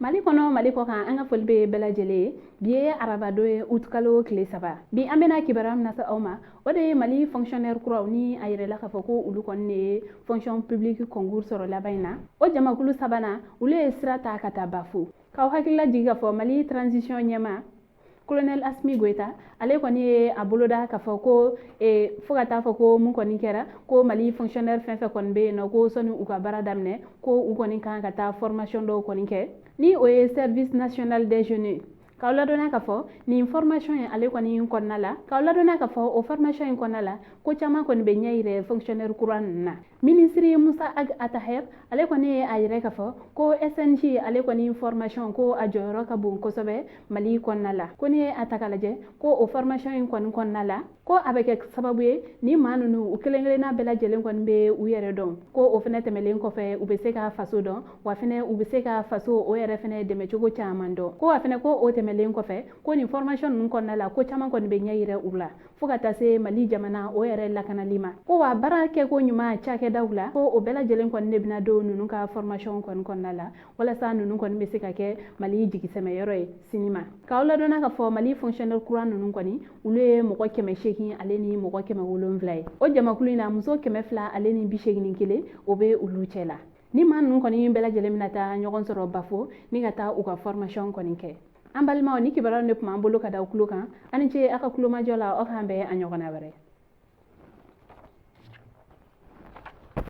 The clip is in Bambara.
Mali kono Mali ko kan an ka foli be bɛɛ lajɛlen bi ye araba do ye août kalo tile 3 bi an bɛna kibaruya min nase aw ma o de ye Mali fonctionnaire kuraw ni a yirala k'a fɔ ko olu kɔni ye fonction publique concours sɔrɔ laban in na o jamakulu sabanan olu ye sira ta ka taa Bafo k'aw hakilila jigi k'a fɔ Mali transition ɲɛma colonel Asimi Goita ale kɔni ye a boloda k'a fɔ ko fo ka taa fɔ ko mun kɔni kɛra ko Mali fonctionnaire fɛn fɛn kɔni bɛ yen nɔ ko sɔni u ka baara daminɛ ko u kɔni kan ka taa formation dɔw kɔni kɛ ni o ye service national des jeunes k'aw ladɔnniya k'a fɔ nin formation in ale kɔni kɔnɔna la k'aw ladɔnniya k'a fɔ o formation in kɔnɔna la ko caman kɔni bɛ ɲɛ yirɛ fonctionnaire kura ninnu na ministre Musa Ag Ataher ale kɔni ye a yirɛ k'a fɔ ko SNJ ale kɔni formation ko a jɔyɔrɔ ka bon kosɛbɛ Mali kɔnɔna la ko ni ye a ta k'a lajɛ ko o formation in kɔni kɔnɔna la ko a bɛ kɛ sababu ye ni maa ninnu u kelen kelenna bɛɛ lajɛlen kɔni bɛ u yɛrɛ dɔn ko o fɛnɛ tɛmɛlen kɔfɛ u bɛ se ka faso dɔn wa fɛnɛ u bɛ se ka faso o yɛrɛ fɛnɛ dɛmɛ cogo caman dɔn ko a fɛnɛ ko o tɛmɛlen kɔfɛ ko nin formation ninnu kɔnɔna la ko caman kɔni bɛ ɲɛ yirɛ u la fo ka taa se Mali jamana o yɛrɛ lakanali ma ko wa baara kɛ ko ɲuman cakɛdaw la ko o bɛɛ lajɛlen kɔni de bɛna don ninnu ka formation kɔni kɔnɔna la walasa ninnu kɔni bɛ se ka kɛ Mali jigisɛmɛyɔrɔ ye sini ma k'aw ladɔnniya k'a fɔ Mali fonctionnaire kura ninnu kɔni olu ye mɔgɔ 800 ale ni mɔgɔ 770 ye o jamakulu in na muso 200 ale ni 81 o bɛ olu cɛ la ni maa ninnu kɔni bɛɛ lajɛlen bɛna taa ɲɔgɔn sɔrɔ Bafo ni ka taa u ka formation kɔni kɛ an balimaw ni kibaruya de tun b'an bolo ka da aw tulo kan ani ce aw ka kulomajɔ la aw k'an bɛn a ɲɔgɔnna wɛrɛ